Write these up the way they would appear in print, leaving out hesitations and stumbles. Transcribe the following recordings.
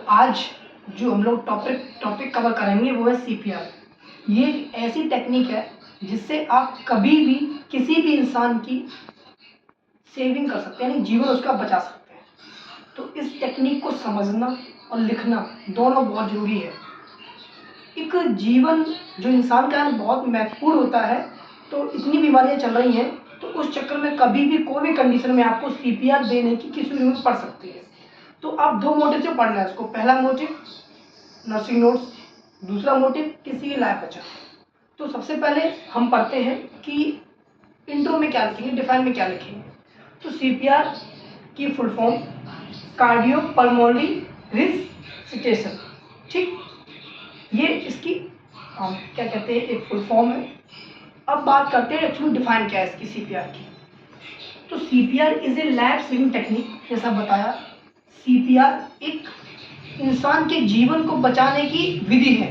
आज जो हम लोग टॉपिक कवर करेंगे वो है सीपीआर। ये एक ऐसी टेक्निक है जिससे आप कभी भी किसी भी इंसान की सेविंग कर सकते हैं, यानी जीवन उसका बचा सकते हैं। तो इस टेक्निक को समझना और लिखना दोनों बहुत ज़रूरी है। एक जीवन जो इंसान का बहुत महत्वपूर्ण होता है, तो इतनी बीमारियां चल रही हैं, तो उस चक्कर में कभी भी कोई भी कंडीशन में आपको सीपीआर देने की किसी जरूरत पड़ सकती है। तो आप दो मोटिव से पढ़ना है इसको। पहला मोटिव नर्सिंग नोट्स, दूसरा मोटिव किसी की लाइफ बचाना। तो सबसे पहले हम पढ़ते हैं कि इंट्रो में क्या लिखेंगे, डिफाइन में क्या लिखेंगे। तो सीपीआर की full form cardio pulmonary resuscitation. ठीक, ये इसकी क्या कहते हैं, एक फुल फॉर्म है। अब बात करते हैं एक्चुअली डिफाइन क्या है इसकी सीपीआर की। तो CPR is a life saving technique. जैसा बताया, सीपीआर एक इंसान के जीवन को बचाने की विधि है।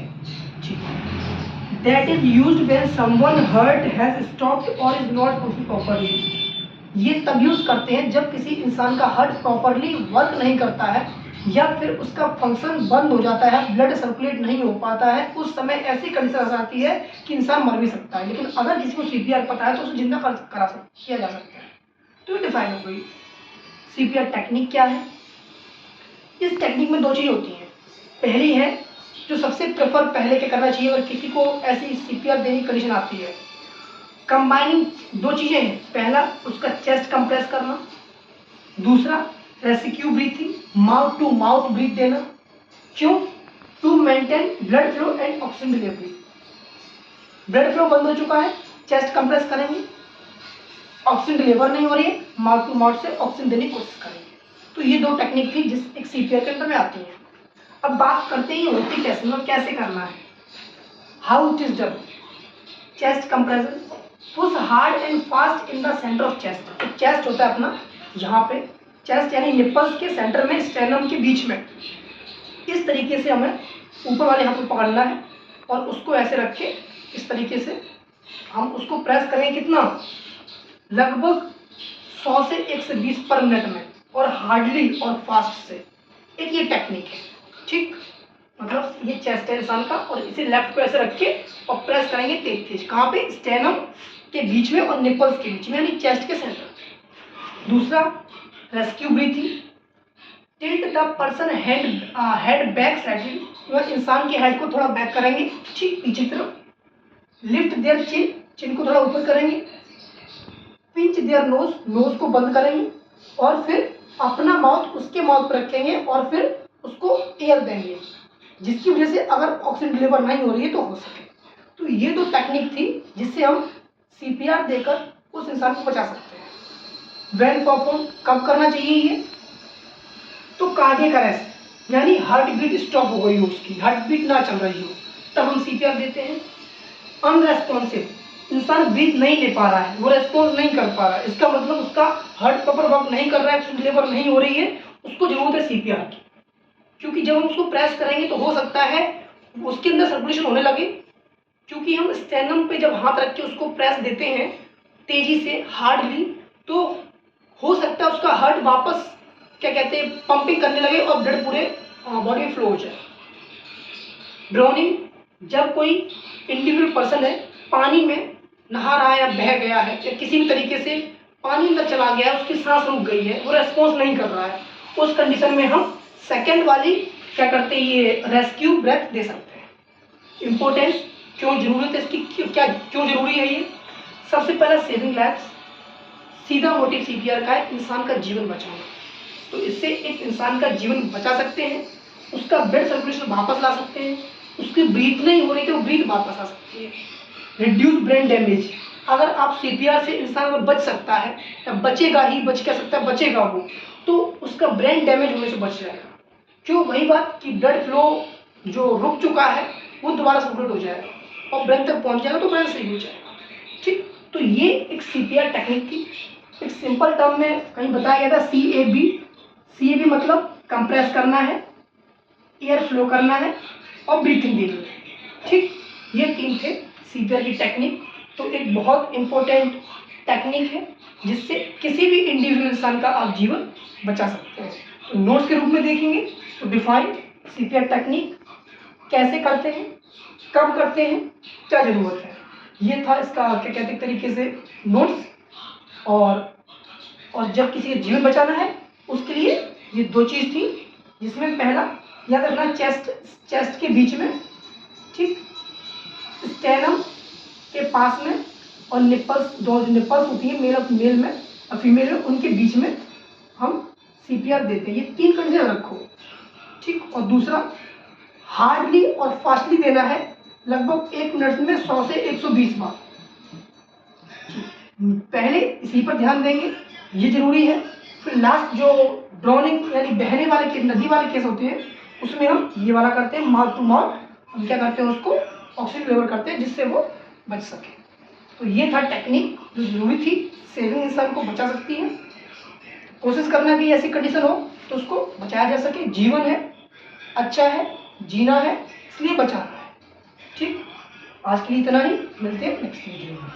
ठीक है, that is used when someone heart has stopped और इज नॉट फंक्शनिंग प्रॉपर्ली। ये तब यूज करते हैं जब किसी इंसान का हार्ट प्रॉपर्ली वर्क नहीं करता है या फिर उसका फंक्शन बंद हो जाता है, ब्लड सर्कुलेट नहीं हो पाता है। उस समय ऐसी कंडीशन आ जाती है कि इंसान मर भी सकता है, लेकिन अगर किसी को सीपीआर पता है तो उसे जिंदा किया जा सकता है। तो डिफाइन हो गई सीपीआर टेक्निक क्या है। इस टेक्निक में दो चीज़ होती हैं। पहली है जो सबसे प्रेफर पहले क्या करना चाहिए अगर किसी को ऐसी सीपीआर देने की कंडीशन आती है, कंबाइनिंग दो चीज़ें हैं। पहला उसका चेस्ट कंप्रेस करना, दूसरा rescue breathing, mouth to mouth breath देना। क्यों? To maintain blood flow and oxygen delivery. Blood flow बंद हो चुका है, चेस्ट कंप्रेस करेंगे, ऑक्सीजन डिलीवर नहीं हो रही है, माउथ टू माउथ से ऑक्सीजन देने की कोशिश करेंगे। तो ये दो टेक्निक थी जिस एक सीपीआर के अंदर में आती है। अब बात करते हैं होती कैसे, मतलब कैसे करना है, how it is done. Chest compression, push hard and fast in the centre of chest. तो चेस्ट होता है अपना यहाँ पे, चेस्ट यानी निप्पल्स के सेंटर में, स्टेनम के बीच में। इस तरीके से हमें ऊपर वाले हाथ को पकड़ना है और उसको ऐसे रख के इस तरीके से हम उसको प्रेस करेंगे। कितना? लगभग 100 से 120 पर मिनट में, और हार्डली और फास्ट से। एक ये टेक्निक है। ठीक, मतलब ये चेस्ट है इंसान का और इसे लेफ्ट को ऐसे रख के और प्रेस करेंगे तेज तेज। कहाँ पे? स्टेनम के बीच में और निप्पल्स के बीच में, यानी चेस्ट के सेंटर। दूसरा rescue breathing, tilt the person head back slightly. इंसान के हेड को थोड़ा बैक करेंगे, ठीक पीछे की तरफ। लिफ्ट देयर चिन, चिन को थोड़ा ऊपर करेंगे। पिंच देयर नोज, नोज को बंद करेंगे और फिर अपना माउथ उसके माउथ पर रखेंगे और फिर उसको एयर देंगे, जिसकी वजह से अगर ऑक्सीजन डिलीवर नहीं हो रही है तो हो सके। तो ये दो टेक्निक थी जिससे हम सीपीआर देकर उस इंसान को बचा सकते हैं। व्हेन परफॉर्म, कब करना चाहिए ये? तो कार्डियक अरेस्ट, यानी हार्ट बीट स्टॉप हो गई हो, उसकी हार्ट बीट ना चल रही हो, तब हम सीपीआर देते हैं। अनरेस्पॉन्सिव, इंसान ब्रीथ नहीं ले पा रहा है, वो रेस्पॉन्स नहीं कर पा रहा है, इसका मतलब उसका हार्ट प्रॉपर वर्क नहीं कर रहा है, ऑक्सीजन डिलीवर नहीं हो रही है, उसको जरूरत है सीपीआर की। क्योंकि जब हम उसको प्रेस करेंगे तो हो सकता है उसके अंदर सर्कुलेशन होने लगे, क्योंकि हम स्टेनम पे जब हाथ रख के उसको प्रेस देते हैं तेजी से, हार्डली, तो हो सकता है उसका हार्ट वापस क्या कहते हैं पंपिंग करने लगे और ब्लड पूरे बॉडी में फ्लो हो जाए। ड्राउनिंग, जब कोई इंडिविजुअल पर्सन है पानी में नहा रहा है या बह गया है या किसी भी तरीके से पानी अंदर चला गया है, उसकी सांस रुक गई है, वो रेस्पॉन्स नहीं कर रहा है, उस कंडीशन में हम सेकेंड वाली क्या करते हैं, ये रेस्क्यू ब्रेथ दे सकते हैं। इम्पोर्टेंस, क्यों जरूरत है इसकी, क्यों जरूरी है ये? सबसे पहला सेविंग लाइफ्स, सीधा मोटिव सीपीआर का है इंसान का जीवन बचाना। तो इससे एक इंसान का जीवन बचा सकते हैं, उसका ब्लड सर्कुलेशन वापस ला सकते हैं, उसकी ब्रीथ नहीं हो रही तो ब्रीथ वापस आ सकती है। रिड्यूस ब्रेन डैमेज, अगर आप सीपीआर से इंसान अगर बच सकता है या बचेगा ही, बच क्या सकता है, बचेगा वो, तो उसका ब्रेन डैमेज होने से बच जाएगा। क्यों? वही बात कि ब्लड फ्लो जो रुक चुका है वो दोबारा सर्कुलेट हो जाएगा और ब्रेन तक पहुंच जाएगा तो ब्रेन सही हो जाएगा। ठीक, तो ये एक सीपीआर टेक्निक थी। एक सिंपल टर्म में कहीं बताया गया था CAB। CAB मतलब कंप्रेस करना है, एयर फ्लो करना है और ब्रीथिंग देनी है। ठीक, ये तीन थे सीपीआर की टेक्निक। तो एक बहुत इंपॉर्टेंट टेक्निक है जिससे किसी भी इंडिविजुअल इंसान का आप जीवन बचा सकते हैं। तो नोट्स के रूप में देखेंगे तो डिफाइन, सीपीआर टेक्निक कैसे करते हैं, कब करते हैं, क्या ज़रूरत है, ये था इसका क्या कहते हैं तरीके से नोट्स। और जब किसी का जीवन बचाना है उसके लिए ये 2 चीज़ थी, जिसमें पहला याद रखना चेस्ट के बीच में, ठीक, स्टेनम के पास में, और निप्पल्स, दो निप्पल्स होती है मेल में और फीमेल में, उनके बीच में हम सीपीआर देते हैं। ये 3 कंडीशन रखो, ठीक। और दूसरा, हार्डली और फास्टली देना है, लगभग 1 मिनट में 100 से 120 बार। पहले इसी पर ध्यान देंगे, ये जरूरी है। फिर लास्ट जो ड्रॉनिंग यानी बहने वाले केस, नदी वाले केस होते हैं, उसमें हम ये वाला करते हैं, माउथ टू माउथ। हम क्या करते हैं, उसको ऑक्सीजन लेवल करते हैं जिससे वो बच सके। तो ये था टेक्निक जो जरूरी थी, सेविंग इंसान को बचा सकती है। कोशिश करना कि ऐसी कंडीशन हो तो उसको बचाया जा सके। जीवन है, अच्छा है, जीना है, इसलिए बचाना है, ठीक। आज के लिए इतना ही, मिलते हैं नेक्स्ट वीडियो में।